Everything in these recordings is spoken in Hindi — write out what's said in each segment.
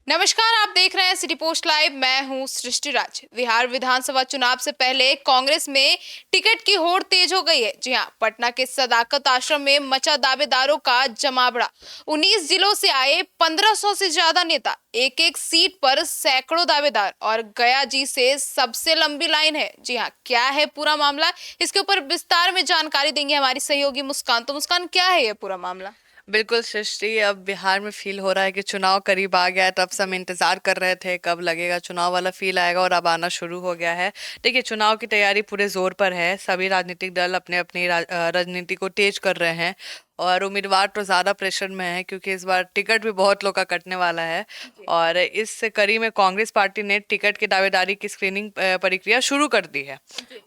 नमस्कार, आप देख रहे हैं सिटी पोस्ट लाइव। मैं हूं सृष्टि राज। बिहार विधानसभा चुनाव से पहले कांग्रेस में टिकट की होड़ तेज हो गई है। जी हां, पटना के सदाकत आश्रम में मचा दावेदारों का जमावड़ा। 19 जिलों से आए 1500 से ज्यादा नेता, एक एक सीट पर सैकड़ों दावेदार और गया जी से सबसे लंबी लाइन है। जी हाँ, क्या है पूरा मामला, इसके ऊपर विस्तार में जानकारी देंगे हमारी सहयोगी मुस्कान। तो मुस्कान, क्या है ये पूरा मामला? बिल्कुल सृष्टि, अब बिहार में फील हो रहा है कि चुनाव करीब आ गया है। तब से हम इंतजार कर रहे थे कब लगेगा चुनाव वाला फील आएगा, और अब आना शुरू हो गया है। देखिए, चुनाव की तैयारी पूरे जोर पर है। सभी राजनीतिक दल अपने अपनी राजनीति को तेज कर रहे हैं, और उम्मीदवार तो ज़्यादा प्रेशर में है क्योंकि इस बार टिकट भी बहुत लोग का कटने वाला है। और इस कड़ी में कांग्रेस पार्टी ने टिकट की दावेदारी की स्क्रीनिंग प्रक्रिया शुरू कर दी है।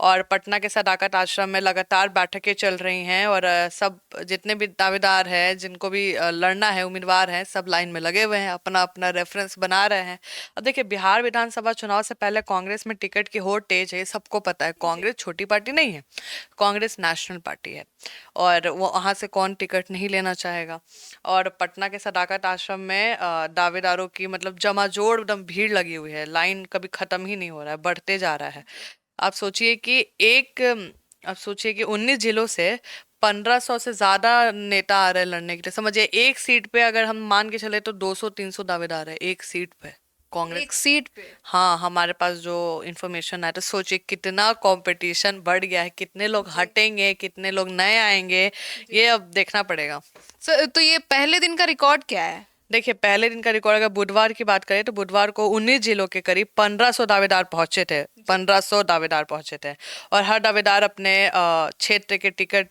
और पटना के सदाकत आश्रम में लगातार बैठकें चल रही हैं, और सब जितने भी दावेदार हैं, जिनको भी लड़ना है, उम्मीदवार हैं, सब लाइन में लगे हुए हैं, अपना अपना रेफरेंस बना रहे हैं। अब देखिए, बिहार विधानसभा चुनाव से पहले कांग्रेस में टिकट की होड़ तेज है, सबको पता है। कांग्रेस छोटी पार्टी नहीं है, कांग्रेस नेशनल पार्टी है, और वो वहां से कौन टिकट नहीं लेना चाहेगा। और पटना के सदाकत आश्रम में दावेदारों की मतलब जमाजोड़ एकदम भीड़ लगी हुई है। लाइन कभी खत्म ही नहीं हो रहा है, बढ़ते जा रहा है। आप सोचिए कि एक आप सोचिए कि 19 जिलों से 1500 से ज्यादा नेता आ रहे हैं लड़ने के लिए। समझिए, एक सीट पे अगर हम मान के चले तो 200-300 दावेदार है एक सीट पे, कांग्रेस एक का। सीट पे? हाँ, हमारे पास जो इन्फॉर्मेशन है, तो सोचिए कितना कंपटीशन बढ़ गया है, कितने लोग हटेंगे, कितने लोग नए आएंगे, ये अब देखना पड़ेगा। तो ये पहले दिन का रिकॉर्ड क्या है? देखिए, पहले दिन का रिकॉर्ड अगर बुधवार की बात करें तो बुधवार को 19 जिलों के करीब 1500 दावेदार पहुंचे थे। 1500 दावेदार पहुंचे थे, और हर दावेदार अपने क्षेत्र के टिकट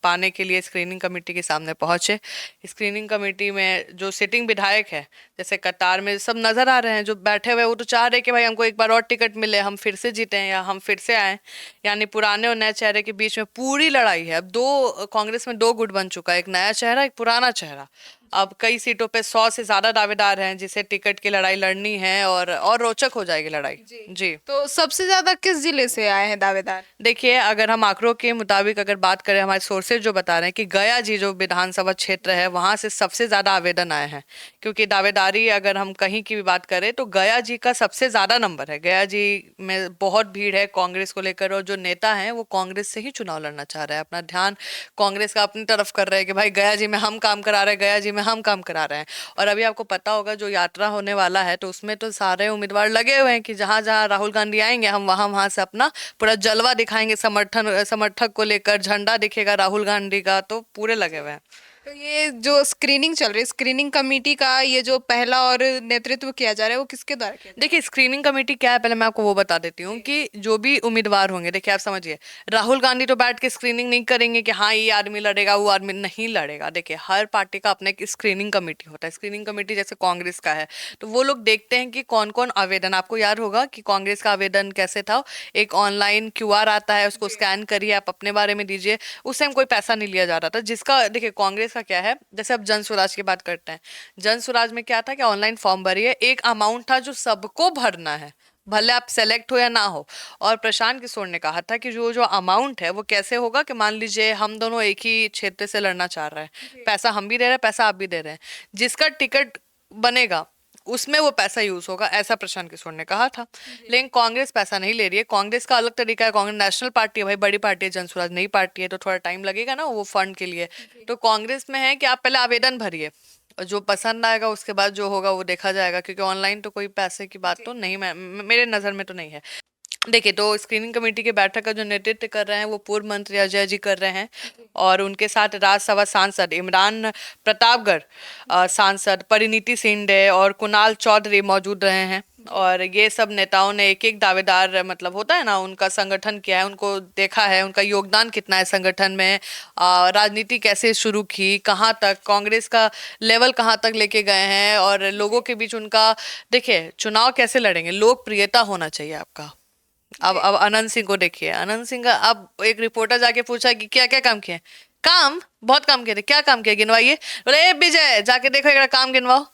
पाने के लिए स्क्रीनिंग कमेटी के सामने पहुंचे। स्क्रीनिंग कमेटी में जो सिटिंग विधायक है, जैसे कतार में सब नजर आ रहे हैं, जो बैठे हुए, वो तो चाह रहे कि भाई हमको एक बार और टिकट मिले, हम फिर से जीतें या हम फिर से आए। यानी पुराने और नए चेहरे के बीच में पूरी लड़ाई है। अब दो कांग्रेस में दो गुट बन चुका है, एक नया चेहरा, एक पुराना चेहरा। अब कई सीटों पे 100 से ज्यादा दावेदार हैं जिसे टिकट की लड़ाई लड़नी है, और रोचक हो जाएगी लड़ाई। जी। जी। तो सबसे ज्यादा किस जिले से आए हैं दावेदार? देखिए, अगर हम आंकड़ों के मुताबिक अगर बात करें, हमारे सोर्सेज जो बता रहे हैं कि गया जी जो विधानसभा क्षेत्र है, वहां से सबसे ज्यादा आवेदन आए हैं। क्योंकि दावेदारी अगर हम कहीं की भी बात करें तो गया जी का सबसे ज्यादा नंबर है। गया जी में बहुत भीड़ है कांग्रेस को लेकर, और जो नेता हैं वो कांग्रेस से ही चुनाव लड़ना चाह रहे हैं। अपना ध्यान कांग्रेस का अपनी तरफ कर रहे हैं कि भाई गया जी में हम काम करा रहे हैं, गया जी में हम काम करा रहे हैं। और अभी आपको पता होगा जो यात्रा होने वाला है, तो उसमें तो सारे उम्मीदवार लगे हुए हैं कि जहां जहां राहुल गांधी आएंगे, हम वहां वहां से अपना पूरा जलवा दिखाएंगे। समर्थक को लेकर झंडा दिखेगा राहुल गांधी का, तो पूरे लगे हुए हैं। तो ये जो स्क्रीनिंग चल रही है, स्क्रीनिंग कमेटी का ये जो पहला और नेतृत्व किया जा रहा है, वो किसके द्वारा किया जा देखिए, स्क्रीनिंग कमेटी क्या है, पहले मैं आपको वो बता देती हूँ कि जो भी उम्मीदवार होंगे, देखिए आप समझिए, राहुल गांधी तो बैठ के स्क्रीनिंग नहीं करेंगे कि हाँ ये आदमी लड़ेगा, वो आदमी नहीं लड़ेगा। देखिए, हर पार्टी का अपना एक स्क्रीनिंग कमेटी होता है। स्क्रीनिंग कमेटी जैसे कांग्रेस का है, तो वो लोग देखते हैं कि कौन कौन आवेदन, आपको याद होगा कि कांग्रेस का आवेदन कैसे था। एक ऑनलाइन क्यूआर आता है, उसको स्कैन करिए, आप अपने बारे में दीजिए। उस टाइम कोई पैसा नहीं लिया जा रहा था। जिसका देखिए, कांग्रेस का क्या है, जैसे अब जन स्वराज की बात करते हैं, जन स्वराज में क्या था कि ऑनलाइन फॉर्म भरिए, एक अमाउंट था जो सबको भरना है, भले आप सेलेक्ट हो या ना हो। और प्रशांत किशोर ने कहा था कि जो जो अमाउंट है वो कैसे होगा कि मान लीजिए हम दोनों एक ही क्षेत्र से लड़ना चाह रहे हैं, पैसा हम भी दे रहे हैं, पैसा आप भी दे रहे हैं, जिसका टिकट बनेगा उसमें वो पैसा यूज होगा, ऐसा प्रशांत किशोर ने कहा था। लेकिन कांग्रेस पैसा नहीं ले रही है। कांग्रेस का अलग तरीका है। कांग्रेस नेशनल पार्टी है भाई, बड़ी पार्टी है। जनसुराज नई पार्टी है, तो थोड़ा टाइम लगेगा ना वो फंड के लिए। तो कांग्रेस में है कि आप पहले आवेदन भरिए, और जो पसंद आएगा उसके बाद जो होगा वो देखा जाएगा, क्योंकि ऑनलाइन तो कोई पैसे की बात तो नहीं, मेरे नज़र में तो नहीं है। देखिए, तो स्क्रीनिंग कमेटी के बैठक का जो नेतृत्व कर रहे हैं वो पूर्व मंत्री अजय जी कर रहे हैं, और उनके साथ राज्यसभा सांसद इमरान प्रतापगढ़, सांसद परिनीति शिंदे और कुणाल चौधरी मौजूद रहे हैं। और ये सब नेताओं ने एक एक दावेदार, मतलब होता है ना, उनका संगठन क्या है, उनको देखा है, उनका योगदान कितना है संगठन में, राजनीति कैसे शुरू की, कहाँ तक कांग्रेस का लेवल कहाँ तक लेके गए हैं, और लोगों के बीच उनका, देखिए चुनाव कैसे लड़ेंगे, लोकप्रियता होना चाहिए आपका। अब अनंत सिंह को देखिए, अनंत सिंह का अब एक रिपोर्टर जाके पूछा कि क्या क्या काम किए। काम बहुत काम किए थे, क्या काम किया गिनवाइए। बोले, विजय जाके देखो एक काम गिनवाओ।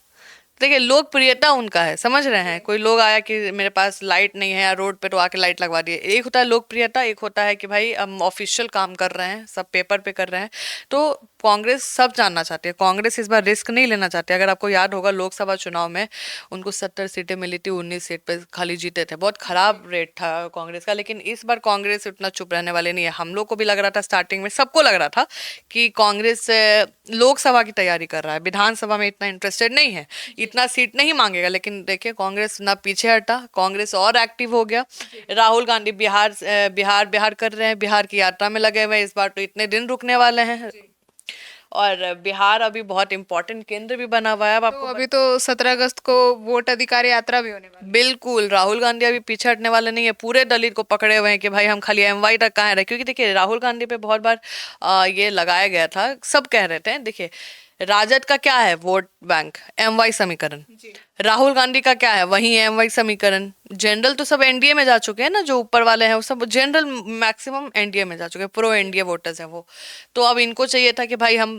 देखिए, लोकप्रियता उनका है, समझ रहे हैं। कोई लोग आया कि मेरे पास लाइट नहीं है या रोड पे, तो आके लाइट लगवा दिए। एक होता है लोकप्रियता, एक होता है कि भाई हम ऑफिशियल काम कर रहे हैं, सब पेपर पे कर रहे हैं। तो कांग्रेस सब जानना चाहती है, कांग्रेस इस बार रिस्क नहीं लेना चाहती। अगर आपको याद होगा लोकसभा चुनाव में उनको 70 सीटें मिली थी, 19 सीट पे खाली जीते थे, बहुत खराब रेट था कांग्रेस का। लेकिन इस बार कांग्रेस उतना चुप रहने वाले नहीं है। हम लोग को भी लग रहा था, स्टार्टिंग में सबको लग रहा था कि कांग्रेस लोकसभा की तैयारी कर रहा है, विधानसभा में इतना इंटरेस्टेड नहीं है, इतना सीट नहीं मांगेगा। लेकिन देखिए कांग्रेस ना पीछे हटा, कांग्रेस और एक्टिव हो गया। राहुल गांधी बिहार बिहार कर रहे हैं, बिहार की यात्रा में लगे हुए हैं। इस बार तो इतने दिन रुकने वाले हैं, और बिहार अभी बहुत इंपॉर्टेंट केंद्र भी बना हुआ है। अब तो आपको अभी तो 17 अगस्त को वोट अधिकार यात्रा भी होने वाली है। बिल्कुल राहुल गांधी अभी पीछे हटने वाले नहीं है, पूरे दलित को पकड़े हुए हैं कि भाई हम खाली एमवाई तक कहाँ रहे। क्योंकि देखिए राहुल गांधी पे बहुत बार ये लगाया गया था, सब कह रहे थे देखिए राजद का क्या है, वोट बैंक, एमवाई समीकरण। जी। राहुल गांधी का क्या है, वही एमवाई समीकरण। जनरल तो सब एनडीए में जा चुके हैं ना, जो ऊपर वाले हैं वो सब जनरल मैक्सिमम एनडीए में जा चुके हैं, प्रो एनडीए वोटर्स हैं वो। तो अब इनको चाहिए था कि भाई हम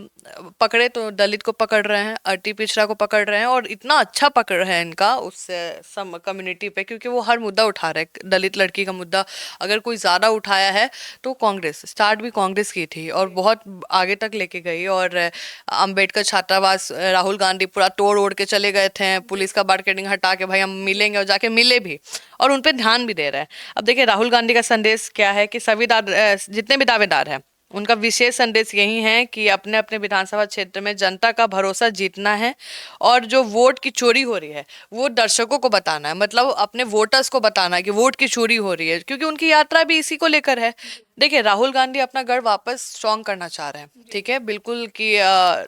पकड़े, तो दलित को पकड़ रहे हैं, अति पिछड़ा को पकड़ रहे हैं, और इतना अच्छा पकड़ है इनका उस सम कम्युनिटी पे, क्योंकि वो हर मुद्दा उठा रहे हैं। दलित लड़की का मुद्दा अगर कोई ज्यादा उठाया है तो कांग्रेस स्टार्ट भी कांग्रेस की थी और बहुत आगे तक लेके गई। और अंबेडकर छात्रावास राहुल गांधी पूरा तोड़ ओड़ के चले गए थे, पुलिस का बारकेडिंग हटा के भाई हम मिलेंगे, और जाके मिले भी, और उन पे ध्यान भी दे रहे हैं। अब देखिए राहुल गांधी का संदेश क्या है कि सभी जितने भी दावेदार हैं उनका विशेष संदेश यही है कि अपने अपने विधानसभा क्षेत्र में जनता का भरोसा जीतना है, और जो वोट की चोरी हो रही है वो दर्शकों को बताना है, मतलब अपने वोटर्स को बताना है कि वोट की चोरी हो रही है, क्योंकि उनकी यात्रा भी इसी को लेकर है। देखिए राहुल गांधी अपना गढ़ वापस स्ट्रॉन्ग करना चाह रहे हैं, ठीक है, बिल्कुल, कि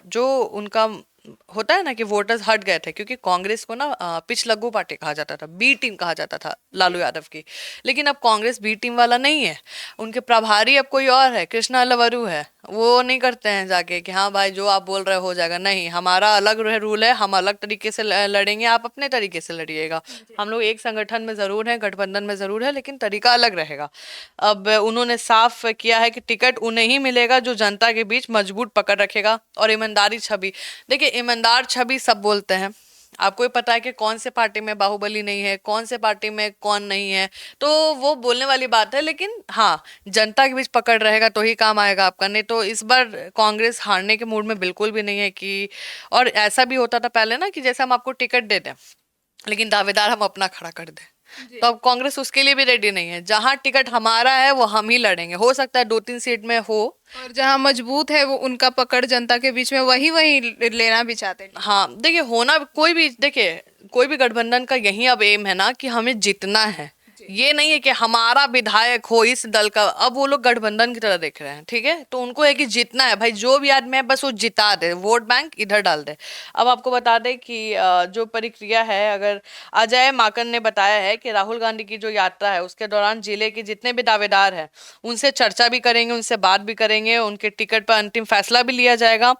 जो उनका होता है ना कि वोटर्स हट गए थे, क्योंकि कांग्रेस को ना पिछलग्गू पार्टी कहा जाता था, बी टीम कहा जाता था लालू यादव की। लेकिन अब कांग्रेस बी टीम वाला नहीं है, उनके प्रभारी अब कोई और है, कृष्णा लवरू है। वो नहीं करते हैं जाके कि हाँ भाई जो आप बोल रहे हो जाएगा, नहीं, हमारा अलग रूल है, हम अलग तरीके से लड़ेंगे, आप अपने तरीके से लड़िएगा। हम लोग एक संगठन में जरूर हैं, गठबंधन में जरूर है, लेकिन तरीका अलग रहेगा। अब उन्होंने साफ किया है कि टिकट उन्हें ही मिलेगा जो जनता के बीच मजबूत पकड़ रखेगा, और ईमानदारी छवि। देखिए ईमानदार छवि सब बोलते हैं, आपको ही पता है कि कौन से पार्टी में बाहुबली नहीं है, कौन से पार्टी में कौन नहीं है, तो वो बोलने वाली बात है। लेकिन हाँ, जनता के बीच पकड़ रहेगा तो ही काम आएगा आपका, नहीं तो इस बार कांग्रेस हारने के मूड में बिल्कुल भी नहीं है कि। और ऐसा भी होता था पहले ना कि जैसे हम आपको टिकट दे दें लेकिन दावेदार हम अपना खड़ा कर दें, तो अब कांग्रेस उसके लिए भी रेडी नहीं है। जहां टिकट हमारा है वो हम ही लड़ेंगे, हो सकता है 2-3 सीट में हो। और जहां मजबूत है वो उनका पकड़ जनता के बीच में वही वही लेना भी चाहते हैं। हाँ देखिए होना कोई भी, देखिए कोई भी गठबंधन का यही अब एम है ना कि हमें जीतना है, ये नहीं है कि हमारा विधायक हो इस दल का। अब वो लोग गठबंधन की तरह देख रहे हैं, ठीक है, तो उनको है कि जीतना है भाई, जो भी आदमी है बस वो जिता दे, वोट बैंक इधर डाल दे। अब आपको बता दें कि जो प्रक्रिया है, अगर अजय माकन ने बताया है कि राहुल गांधी की जो यात्रा है उसके दौरान जिले के जितने भी दावेदार हैं उनसे चर्चा भी करेंगे, उनसे बात भी करेंगे, उनके टिकट पर अंतिम फैसला भी लिया जाएगा।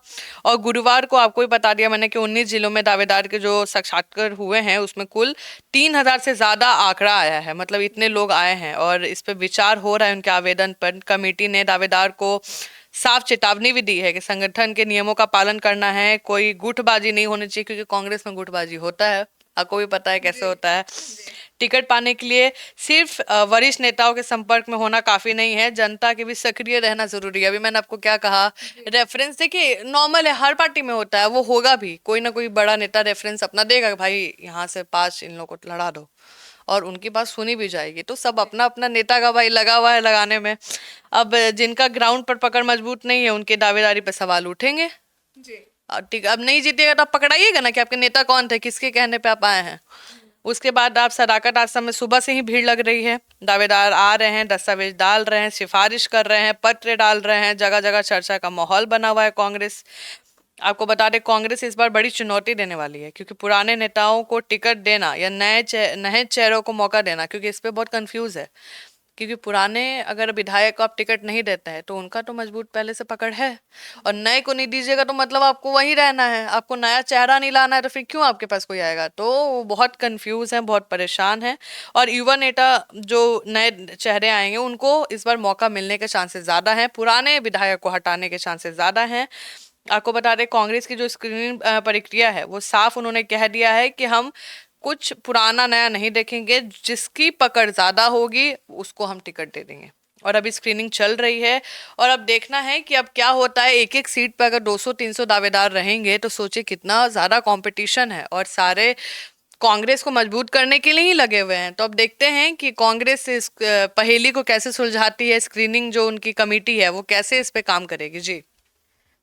और गुरुवार को आपको ही बता दिया मैंने कि 19 जिलों में दावेदार के जो साक्षात्कार हुए हैं उसमें कुल 3,000 से ज्यादा आंकड़ा आया है, मतलब इतने लोग आए हैं, और इस पर विचार हो रहा है उनके आवेदन पर। कमेटी ने दावेदार को साफ चेतावनी भी दी है कि संगठन के नियमों का पालन करना है, कोई गुटबाजी नहीं होनी चाहिए, क्योंकि कांग्रेस में गुटबाजी होता है, आपको भी पता है कैसे होता है। टिकट पाने के लिए सिर्फ वरिष्ठ नेताओं के संपर्क में होना काफी नहीं है, जनता के भी सक्रिय रहना जरूरी है। अभी मैंने आपको क्या कहा, रेफरेंस देखिए नॉर्मल है, हर पार्टी में होता है, वो होगा भी, कोई ना कोई बड़ा नेता रेफरेंस अपना देगा कि भाई यहाँ से 5 इन लोगों को लड़ा दो, और उनकी बात सुनी भी जाएगी। तो सब अपना अपना नेता का भाई लगा हुआ है लगाने में। अब जिनका ग्राउंड पर पकड़ मजबूत नहीं है उनके दावेदारी पर सवाल उठेंगे। ठीक, अब नहीं जीतेगा तो आप पकड़ाइएगा ना कि आपके नेता कौन थे, किसके कहने पे आप आए हैं। उसके बाद आप सदाकत आश्रम में सुबह से ही भीड़ लग रही है, दावेदार आ रहे हैं, दस्तावेज डाल रहे हैं, सिफारिश कर रहे हैं, पत्र डाल रहे हैं, जगह जगह चर्चा का माहौल बना हुआ है। कांग्रेस, आपको बता दें कांग्रेस इस बार बड़ी चुनौती देने वाली है, क्योंकि पुराने नेताओं को टिकट देना या नए चेहरों को मौका देना, क्योंकि इस पे बहुत कंफ्यूज है। क्योंकि पुराने अगर विधायक को आप टिकट नहीं देते हैं तो उनका तो मजबूत पहले से पकड़ है, और नए को नहीं दीजिएगा तो मतलब आपको वहीं रहना है, आपको नया चेहरा नहीं लाना है, तो फिर क्यों आपके पास कोई आएगा। तो वो बहुत कंफ्यूज हैं, बहुत परेशान हैं, और युवा नेता जो नए चेहरे आएंगे उनको इस बार मौका मिलने के चांसेस ज़्यादा हैं, पुराने विधायक को हटाने के चांसेस ज़्यादा हैं। आपको बता दें कांग्रेस की जो स्क्रीनिंग प्रक्रिया है वो साफ उन्होंने कह दिया है कि हम कुछ पुराना नया नहीं देखेंगे, जिसकी पकड़ ज्यादा होगी उसको हम टिकट दे देंगे। और अभी स्क्रीनिंग चल रही है और अब देखना है कि अब क्या होता है। एक एक सीट पर अगर 200-300 दावेदार रहेंगे तो सोचिए कितना ज़्यादा कंपटीशन है और सारे कांग्रेस को मजबूत करने के लिए ही लगे हुए हैं। तो अब देखते हैं कि कांग्रेस इस पहेली को कैसे सुलझाती है, स्क्रीनिंग जो उनकी कमेटी है वो कैसे इस पे काम करेगी। जी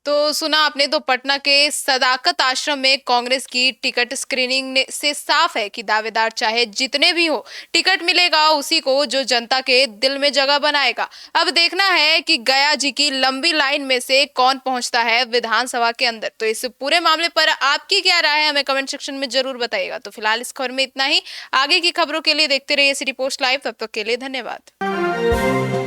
तो सुना आपने, तो पटना के सदाकत आश्रम में कांग्रेस की टिकट स्क्रीनिंग से साफ है कि दावेदार चाहे जितने भी हो, टिकट मिलेगा उसी को जो जनता के दिल में जगह बनाएगा। अब देखना है कि गया जी की लंबी लाइन में से कौन पहुंचता है विधानसभा के अंदर। तो इस पूरे मामले पर आपकी क्या राय है, हमें कमेंट सेक्शन में जरूर बताइएगा। तो फिलहाल इस खबर में इतना ही। आगे की खबरों के लिए देखते रहिए सिटी पोस्ट लाइव। तब तक के लिए धन्यवाद।